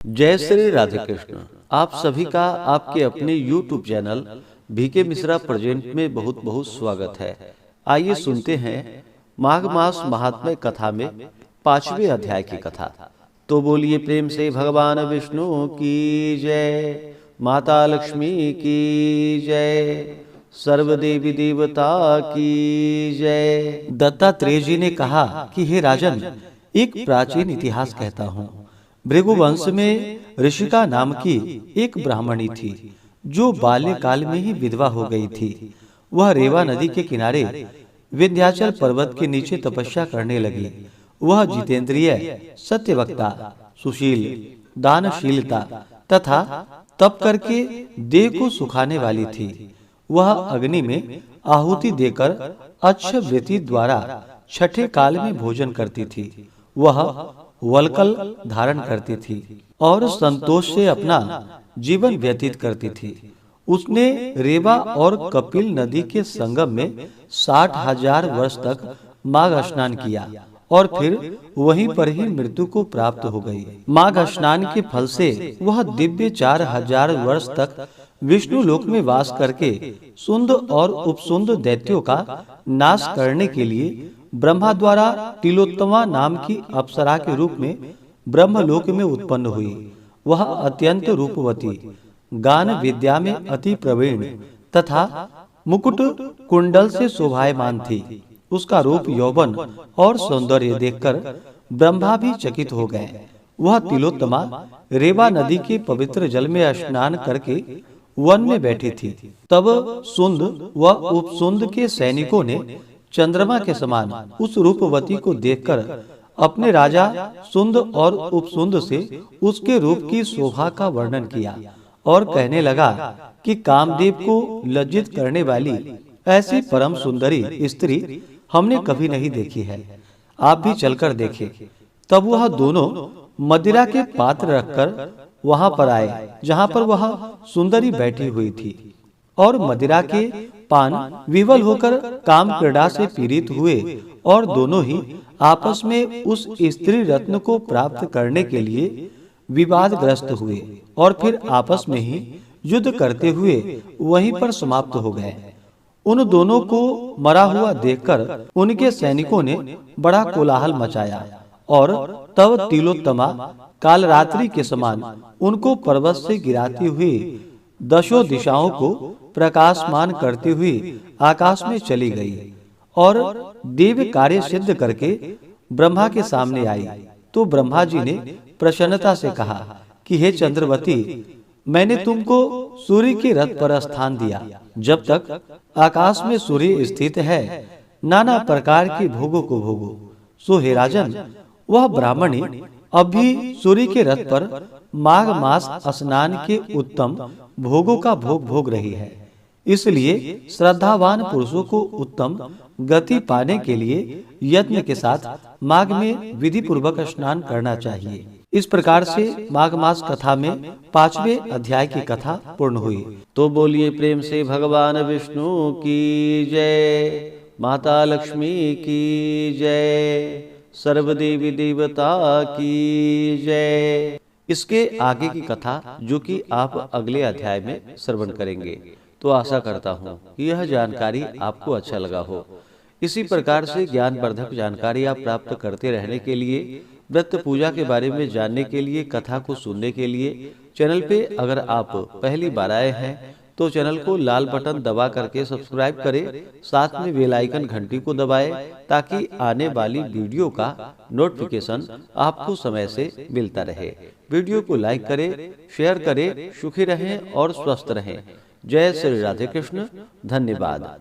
जय श्री राधे कृष्ण। आप सभी का आपके अपने YouTube channel B K Mishra present में बहुत बहुत स्वागत है। आइए सुनते हैं माघ मास महात्म्य कथा में 5वें अध्याय की कथा। तो बोलिए प्रेम से भगवान विष्णु की जय, माता लक्ष्मी की जय, सर्व देवी देवता की जय। दत्तात्रेय जी ने कहा कि हे राजन, एक प्राचीन इतिहास कहता हूँ। भृगुवंश में ऋषिका नाम की एक ब्राह्मणी थी जो बाल्यकाल में ही विधवा हो गई थी। वह रेवा नदी के किनारे विंध्याचल पर्वत के नीचे तपस्या करने लगी। वह जितेंद्रिय, सत्यवक्ता, सुशील, दानशीलता तथा तप करके देह को सुखाने वाली थी। वह अग्नि में आहुति देकर अच्छव्यति द्वारा छठे काल में भोजन करती थी। वह वल्कल धारण करती थी और संतोष से अपना जीवन व्यतीत करती थी। उसने रेवा और कपिल नदी के संगम में 60,000 वर्ष तक माघ स्नान किया और फिर वहीं पर ही मृत्यु को प्राप्त हो गई। माघ स्नान के फल से वह दिव्य 4,000 वर्ष तक विष्णु लोक में वास करके सुंद और उपसुंद दैत्यों का नाश करने के लिए ब्रह्मा द्वारा तिलोत्तमा नाम की अप्सरा के रूप में ब्रह्मलोक में उत्पन्न हुई। वह अत्यंत रूपवती, गान विद्या में अति प्रवीण तथा मुकुट कुंडल से शोभायमान थी। उसका रूप, यौवन और सौंदर्य देखकर ब्रह्मा भी चकित हो गए। वह तिलोत्तमा रेवा नदी के पवित्र जल में स्नान करके वन में बैठी थी। तब सुंद व उपसुंद के सैनिकों ने चंद्रमा के समान उस रूपवती को देखकर अपने राजा सुंद और उपसुंद से उसके रूप की शोभा का वर्णन किया और कहने लगा कि कामदेव को लज्जित करने वाली ऐसी परम सुंदरी स्त्री हमने कभी नहीं देखी है। आप भी चलकर देखें। तब वह दोनों मदिरा के पात्र रखकर वहां पर आए जहां पर वह सुंदरी बैठी हुई थी और मदिरा के पान विवल होकर काम क्रीड़ा से पीड़ित हुए और दोनों ही आपस में उस स्त्री रत्न को प्राप्त करने के लिए विवादग्रस्त हुए और फिर आपस में ही युद्ध करते हुए वहीं पर समाप्त हो गए। उन दोनों को मरा हुआ देखकर उनके सैनिकों ने बड़ा कोलाहल मचाया और तब तिलोत्तमा काल रात्रि के समान उनको पर्वत से गिराती हुई दशों दिशाओं को प्रकाशमान करती हुई आकाश में चली गई और देव कार्य सिद्ध करके ब्रह्मा के सामने आई। तो ब्रह्मा जी ने प्रसन्नता से कहा कि हे चंद्रवती, मैंने तुमको सूर्य के रथ पर स्थान दिया। जब तक आकाश में सूर्य स्थित है, नाना प्रकार के भोगों को भोगो। सो हे राजन, वह ब्राह्मणी अब भी सूर्य के रथ पर माघ मास स्नान के उत्तम भोगों का भोग भोग रही है। इसलिए श्रद्धावान पुरुषों को उत्तम गति पाने के लिए यत्न के साथ माघ में विधि पूर्वक स्नान करना चाहिए। इस प्रकार से माघ मास कथा में 5वें अध्याय की कथा पूर्ण हुई। तो बोलिए प्रेम से भगवान विष्णु की जय, माता लक्ष्मी की जय, सर्वदेवी देवता की जय। इसके आगे की कथा जो कि आप अगले अध्याय में श्रवण करेंगे। तो आशा करता हूँ कि यह जानकारी आपको अच्छा लगा हो। इसी प्रकार से ज्ञानवर्धक जानकारी आप प्राप्त करते रहने के लिए, व्रत पूजा के बारे में जानने के लिए, कथा को सुनने के लिए चैनल पे अगर आप पहली बार आए हैं तो चैनल को लाल बटन दबा करके सब्सक्राइब करें। साथ में बेल आइकन घंटी को दबाएं ताकि आने वाली वीडियो का नोटिफिकेशन आपको समय से मिलता रहे। वीडियो को लाइक करें, शेयर करें। सुखी रहें और स्वस्थ रहें। जय श्री राधे कृष्ण। धन्यवाद।